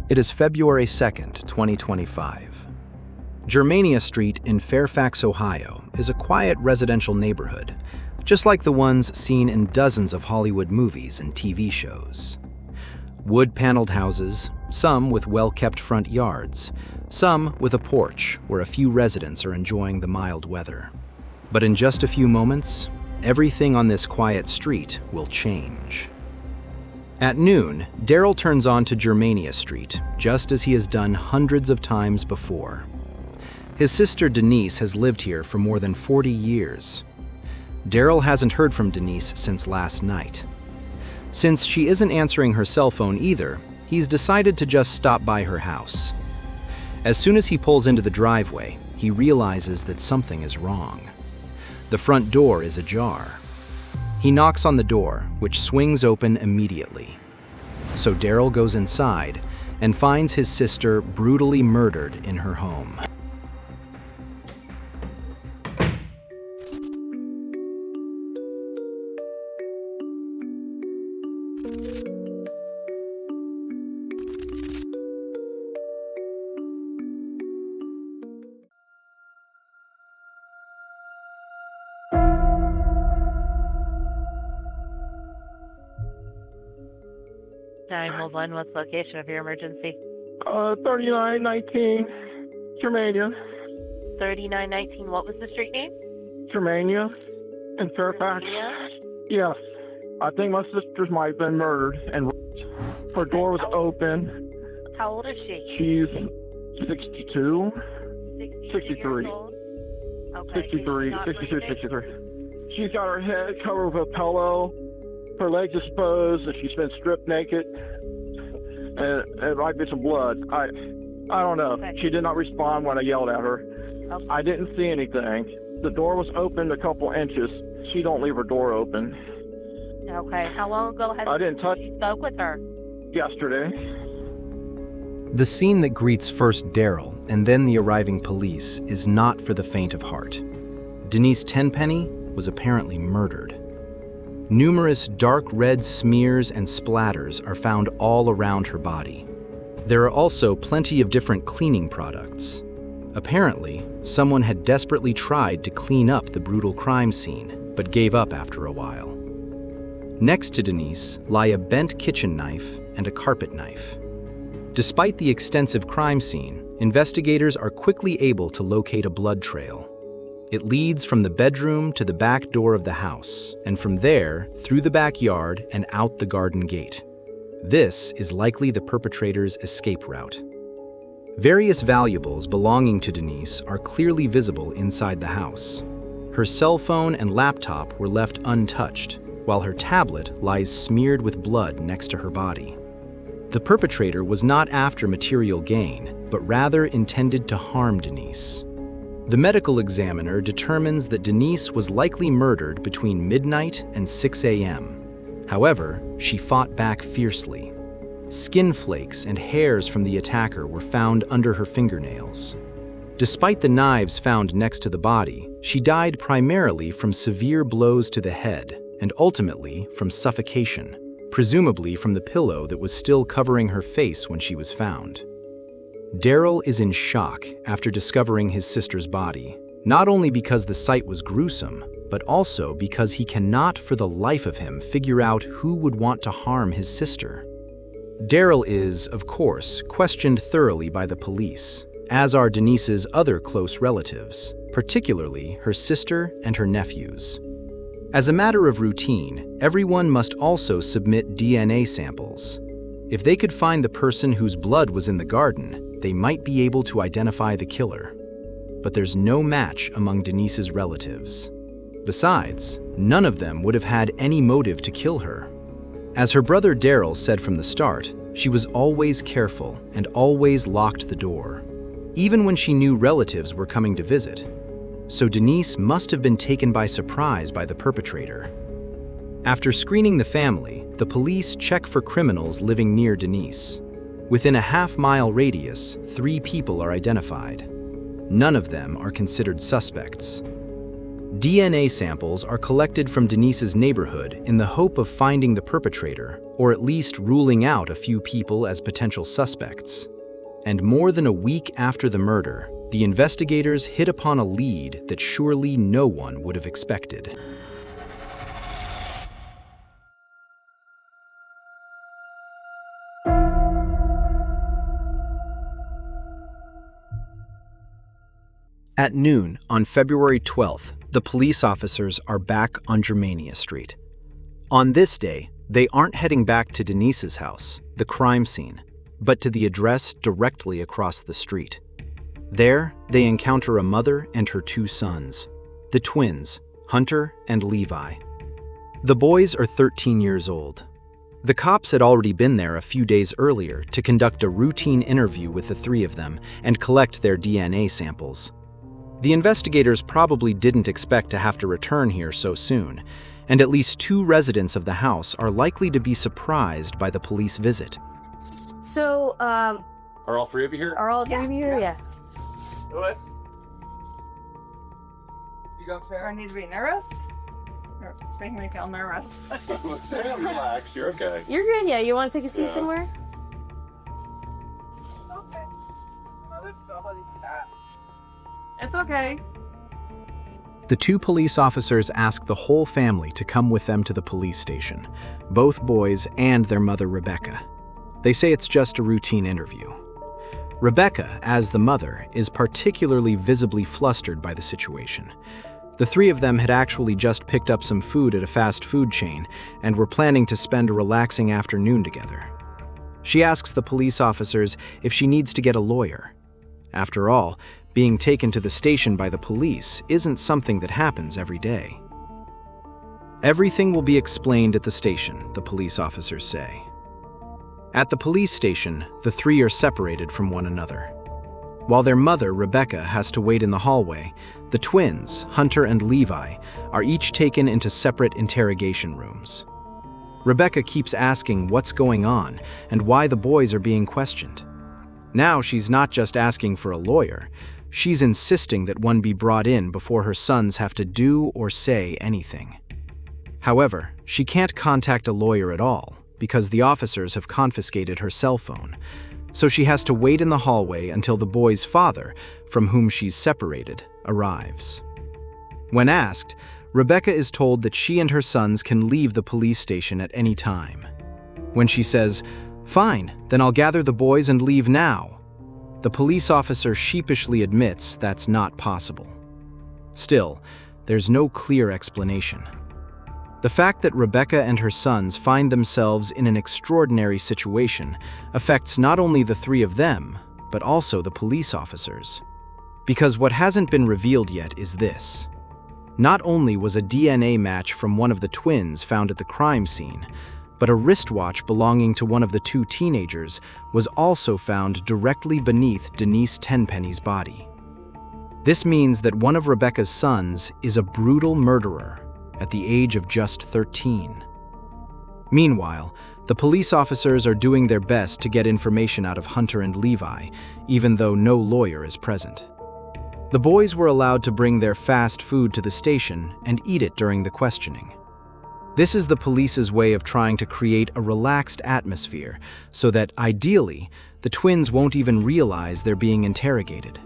It is February 2nd, 2025. Germania Street in Fairfax, Ohio, is a quiet residential neighborhood, just like the ones seen in dozens of Hollywood movies and TV shows. Wood-paneled houses, some with well-kept front yards, some with a porch where a few residents are enjoying the mild weather. But in just a few moments, everything on this quiet street will change. At noon, Daryl turns on to Germania Street, just as he has done hundreds of times before. His sister Denise has lived here for more than 40 years. Daryl hasn't heard from Denise since last night. Since she isn't answering her cell phone either, he's decided to just stop by her house. As soon as he pulls into the driveway, he realizes that something is wrong. The front door is ajar. He knocks on the door, which swings open immediately. So Daryl goes inside and finds his sister brutally murdered in her home. Nine-1-1, what's the location of your emergency? 3919 Germania. 3919, what was the street name? Germania in Fairfax. Germania? Yes. I think my sister's might have been murdered and her door was open. How old is she? She's 62. 63 years old? Okay. 63. She's not 62, breathing? 63. She's got her head covered with a pillow, her legs exposed, and she's been stripped naked. And it might be some blood. I don't know. Okay. She did not respond when I yelled at her. Okay. I didn't see anything. The door was opened a couple inches. She don't leave her door open. Okay. How long ago has I didn't touch you spoke with her? yesterday. The scene that greets first Daryl and then the arriving police is not for the faint of heart. Denise Tenpenny was apparently murdered. Numerous dark red smears and splatters are found all around her body. There are also plenty of different cleaning products. Apparently, someone had desperately tried to clean up the brutal crime scene, but gave up after a while. Next to Denise lie a bent kitchen knife and a carpet knife. Despite the extensive crime scene, investigators are quickly able to locate a blood trail. It leads from the bedroom to the back door of the house, and from there, through the backyard and out the garden gate. This is likely the perpetrator's escape route. Various valuables belonging to Denise are clearly visible inside the house. Her cell phone and laptop were left untouched, while her tablet lies smeared with blood next to her body. The perpetrator was not after material gain, but rather intended to harm Denise. The medical examiner determines that Denise was likely murdered between midnight and 6 a.m. However, she fought back fiercely. Skin flakes and hairs from the attacker were found under her fingernails. Despite the knives found next to the body, she died primarily from severe blows to the head and ultimately from suffocation, presumably from the pillow that was still covering her face when she was found. Daryl is in shock after discovering his sister's body, not only because the sight was gruesome, but also because he cannot for the life of him figure out who would want to harm his sister. Daryl is, of course, questioned thoroughly by the police, as are Denise's other close relatives, particularly her sister and her nephews. As a matter of routine, everyone must also submit DNA samples. If they could find the person whose blood was in the garden, they might be able to identify the killer. But there's no match among Denise's relatives. Besides, none of them would have had any motive to kill her. As her brother Daryl said from the start, she was always careful and always locked the door, even when she knew relatives were coming to visit. So Denise must have been taken by surprise by the perpetrator. After screening the family, the police check for criminals living near Denise. Within a half-mile radius, 3 people are identified. None of them are considered suspects. DNA samples are collected from Denise's neighborhood in the hope of finding the perpetrator, or at least ruling out a few people as potential suspects. And more than a week after the murder, the investigators hit upon a lead that surely no one would have expected. At noon on February 12th, the police officers are back on Germania Street. On this day, they aren't heading back to Denise's house, the crime scene, but to the address directly across the street. There, they encounter a mother and her two sons, the twins, Hunter and Levi. The boys are 13 years old. The cops had already been there a few days earlier to conduct a routine interview with the three of them and collect their DNA samples. The investigators probably didn't expect to have to return here so soon, and at least 2 residents of the house are likely to be surprised by the police visit. So, Are all 3 of you here? are all three of you here? Yeah. Louis? You got Do I Sam? need to be nervous? It's making me feel nervous. Sam, relax. You're okay. You're good, yeah? You want to take a seat Yeah. somewhere? Okay. It's okay. The 2 police officers ask the whole family to come with them to the police station, both boys and their mother, Rebecca. They say it's just a routine interview. Rebecca, as the mother, is particularly visibly flustered by the situation. The 3 of them had actually just picked up some food at a fast food chain and were planning to spend a relaxing afternoon together. She asks the police officers if she needs to get a lawyer. After all, being taken to the station by the police isn't something that happens every day. Everything will be explained at the station, the police officers say. At the police station, the 3 are separated from one another. While their mother, Rebecca, has to wait in the hallway, the twins, Hunter and Levi, are each taken into separate interrogation rooms. Rebecca keeps asking what's going on and why the boys are being questioned. Now she's not just asking for a lawyer, she's insisting that one be brought in before her sons have to do or say anything. However, she can't contact a lawyer at all because the officers have confiscated her cell phone, so she has to wait in the hallway until the boy's father, from whom she's separated, arrives. When asked, Rebecca is told that she and her sons can leave the police station at any time. When she says, "Fine, then I'll gather the boys and leave now," the police officer sheepishly admits that's not possible. Still, there's no clear explanation. The fact that Rebecca and her sons find themselves in an extraordinary situation affects not only the 3 of them, but also the police officers. Because what hasn't been revealed yet is this. Not only was a DNA match from one of the twins found at the crime scene, but a wristwatch belonging to one of the 2 teenagers was also found directly beneath Denise Tenpenny's body. This means that one of Rebecca's sons is a brutal murderer at the age of just 13. Meanwhile, the police officers are doing their best to get information out of Hunter and Levi, even though no lawyer is present. The boys were allowed to bring their fast food to the station and eat it during the questioning. This is the police's way of trying to create a relaxed atmosphere so that, ideally, the twins won't even realize they're being interrogated.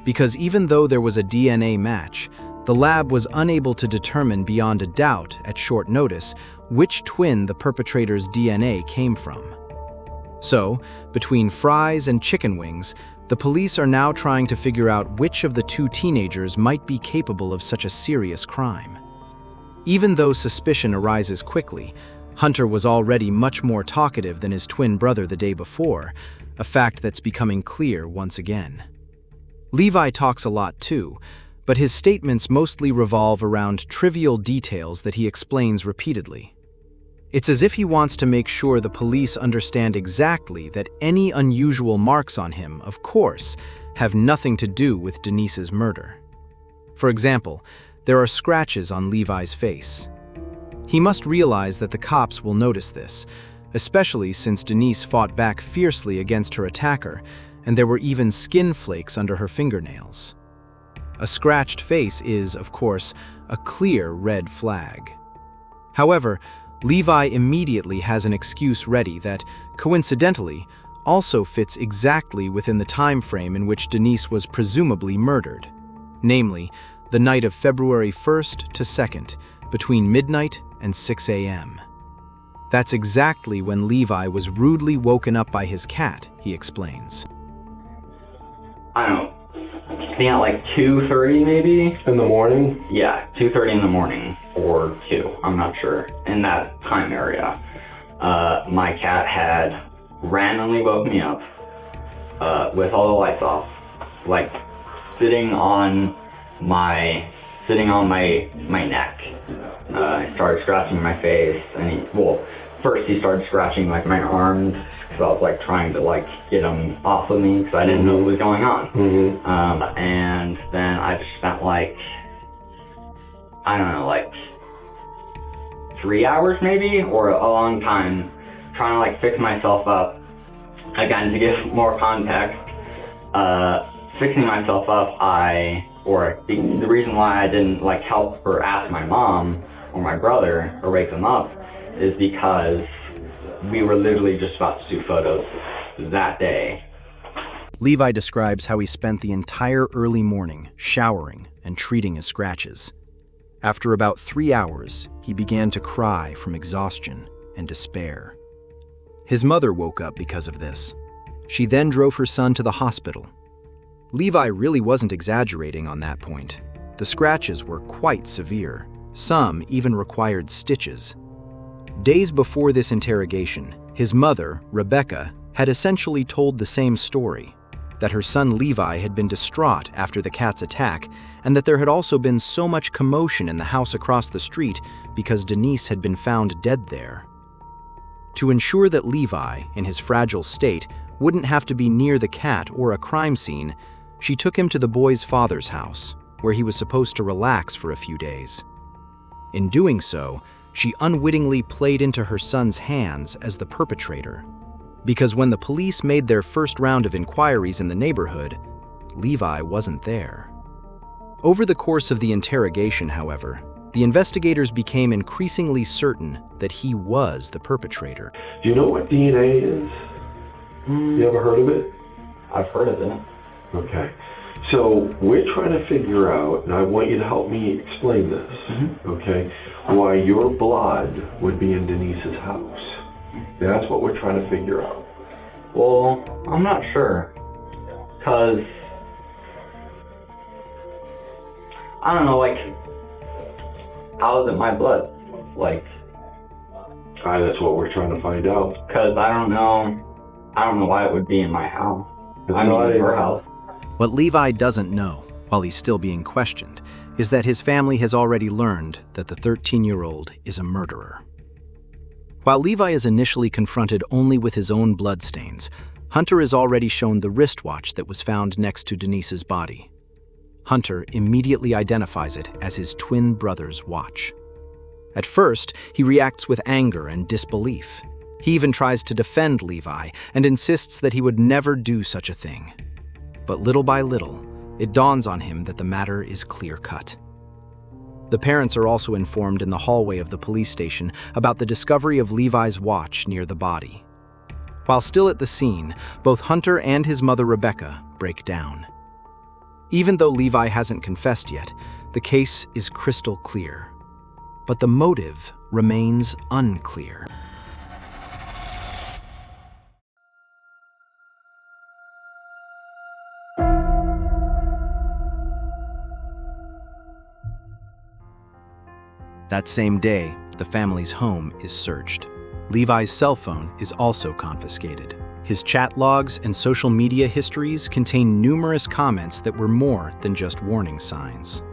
Because even though there was a DNA match, the lab was unable to determine beyond a doubt at short notice which twin the perpetrator's DNA came from. So, between fries and chicken wings, the police are now trying to figure out which of the 2 teenagers might be capable of such a serious crime. Even though suspicion arises quickly, Hunter was already much more talkative than his twin brother the day before, a fact that's becoming clear once again. Levi talks a lot too, but his statements mostly revolve around trivial details that he explains repeatedly. It's as if he wants to make sure the police understand exactly that any unusual marks on him, of course, have nothing to do with Denise's murder. For example, there are scratches on Levi's face. He must realize that the cops will notice this, especially since Denise fought back fiercely against her attacker, and there were even skin flakes under her fingernails. A scratched face is, of course, a clear red flag. However, Levi immediately has an excuse ready that, coincidentally, also fits exactly within the time frame in which Denise was presumably murdered, namely, the night of February 1st to 2nd, between midnight and 6 a.m. That's exactly when Levi was rudely woken up by his cat, he explains. I don't know, I think at like 2:30 maybe? In the morning? Yeah, 2:30 in the morning, or 2, I'm not sure, in that time area. My cat had randomly woke me up with all the lights off, like sitting on my neck. He started scratching my face, and first he started scratching like my arms, because I was like trying to like get him off of me, because I didn't know what was going on. And then I just spent like, I don't know, like 3 hours maybe, or a long time, trying to like fix myself up. Again, to give more context, fixing myself up, the reason why I didn't like help or ask my mom or my brother or wake them up is because we were literally just about to do photos that day. Levi describes how he spent the entire early morning showering and treating his scratches. After about 3 hours, he began to cry from exhaustion and despair. His mother woke up because of this. She then drove her son to the hospital. Levi really wasn't exaggerating on that point. The scratches were quite severe. Some even required stitches. Days before this interrogation, his mother, Rebecca, had essentially told the same story, that her son Levi had been distraught after the cat's attack, and that there had also been so much commotion in the house across the street because Denise had been found dead there. To ensure that Levi, in his fragile state, wouldn't have to be near the cat or a crime scene, she took him to the boy's father's house, where he was supposed to relax for a few days. In doing so, she unwittingly played into her son's hands as the perpetrator, because when the police made their first round of inquiries in the neighborhood, Levi wasn't there. Over the course of the interrogation, however, the investigators became increasingly certain that he was the perpetrator. Do you know what DNA is? You ever heard of it? I've heard of it. Okay. So we're trying to figure out, and I want you to help me explain this, okay, why your blood would be in Denise's house. That's what we're trying to figure out. Well, I'm not sure, because, I don't know, like, how is it my blood? Like, That's what we're trying to find out. because I don't know why it would be in my house. I mean, her house. What Levi doesn't know, while he's still being questioned, is that his family has already learned that the 13-year-old is a murderer. While Levi is initially confronted only with his own bloodstains, Hunter is already shown the wristwatch that was found next to Denise's body. Hunter immediately identifies it as his twin brother's watch. At first, he reacts with anger and disbelief. He even tries to defend Levi and insists that he would never do such a thing. But little by little, it dawns on him that the matter is clear-cut. The parents are also informed in the hallway of the police station about the discovery of Levi's watch near the body. While still at the scene, both Hunter and his mother Rebecca break down. Even though Levi hasn't confessed yet, the case is crystal clear. But the motive remains unclear. That same day, the family's home is searched. Levi's cell phone is also confiscated. His chat logs and social media histories contain numerous comments that were more than just warning signs.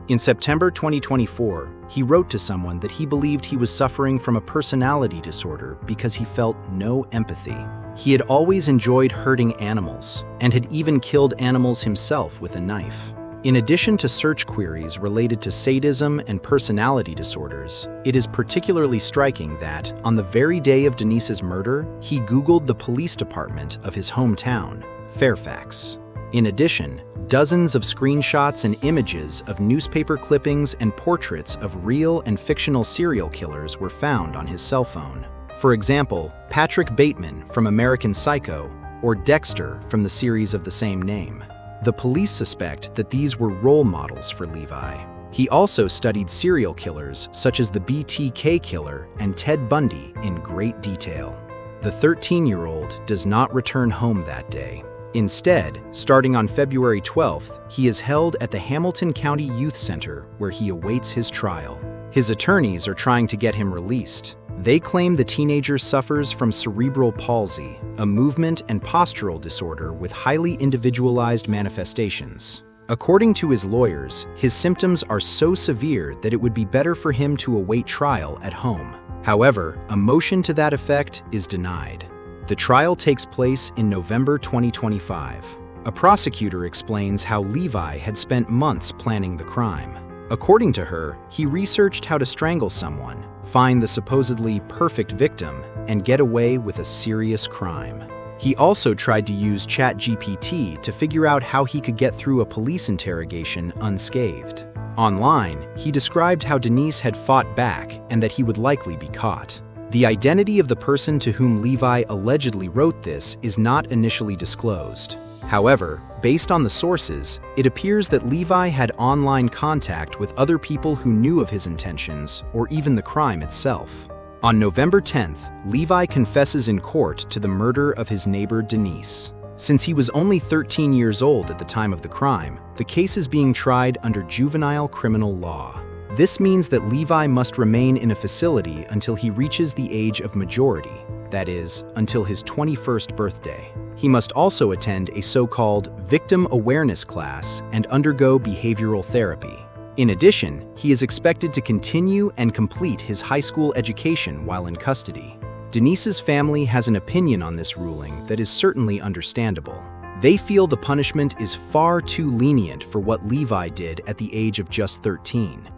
In September 2024, he wrote to someone that he believed he was suffering from a personality disorder because he felt no empathy. He had always enjoyed hurting animals and had even killed animals himself with a knife. In addition to search queries related to sadism and personality disorders, it is particularly striking that, on the very day of Denise's murder, he Googled the police department of his hometown, Fairfax. In addition, dozens of screenshots and images of newspaper clippings and portraits of real and fictional serial killers were found on his cell phone. For example, Patrick Bateman from American Psycho or Dexter from the series of the same name. The police suspect that these were role models for Levi. He also studied serial killers such as the BTK killer and Ted Bundy in great detail. The 13-year-old does not return home that day. Instead, starting on February 12th, he is held at the Hamilton County Youth Center where he awaits his trial. His attorneys are trying to get him released. They claim the teenager suffers from cerebral palsy, a movement and postural disorder with highly individualized manifestations. According to his lawyers, his symptoms are so severe that it would be better for him to await trial at home. However, a motion to that effect is denied. The trial takes place in November 2025. A prosecutor explains how Levi had spent months planning the crime. According to her, he researched how to strangle someone, find the supposedly perfect victim, and get away with a serious crime. He also tried to use ChatGPT to figure out how he could get through a police interrogation unscathed. Online, he described how Denise had fought back and that he would likely be caught. The identity of the person to whom Levi allegedly wrote this is not initially disclosed. However, based on the sources, it appears that Levi had online contact with other people who knew of his intentions or even the crime itself. On November 10th, Levi confesses in court to the murder of his neighbor Denise. Since he was only 13 years old at the time of the crime, the case is being tried under juvenile criminal law. This means that Levi must remain in a facility until he reaches the age of majority, that is, until his 21st birthday. He must also attend a so-called victim awareness class and undergo behavioral therapy. In addition, he is expected to continue and complete his high school education while in custody. Denise's family has an opinion on this ruling that is certainly understandable. They feel the punishment is far too lenient for what Levi did at the age of just 13.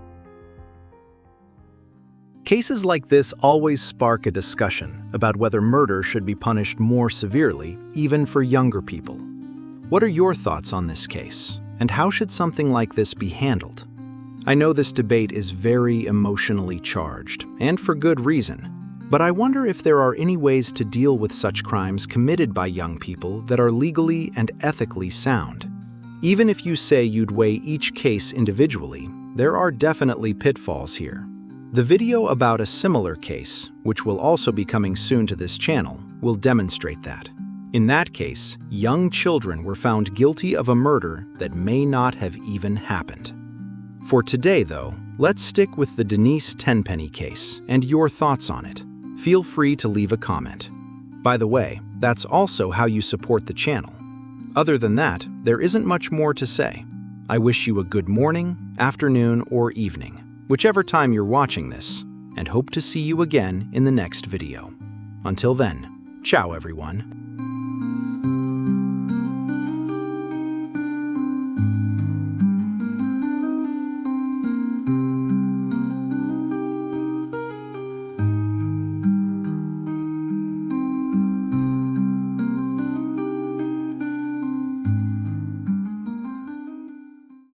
Cases like this always spark a discussion about whether murder should be punished more severely, even for younger people. What are your thoughts on this case, and how should something like this be handled? I know this debate is very emotionally charged, and for good reason, but I wonder if there are any ways to deal with such crimes committed by young people that are legally and ethically sound. Even if you say you'd weigh each case individually, there are definitely pitfalls here. The video about a similar case, which will also be coming soon to this channel, will demonstrate that. In that case, young children were found guilty of a murder that may not have even happened. For today, though, let's stick with the Denise Tenpenny case and your thoughts on it. Feel free to leave a comment. By the way, that's also how you support the channel. Other than that, there isn't much more to say. I wish you a good morning, afternoon, or evening, whichever time you're watching this, and hope to see you again in the next video. Until then, ciao everyone.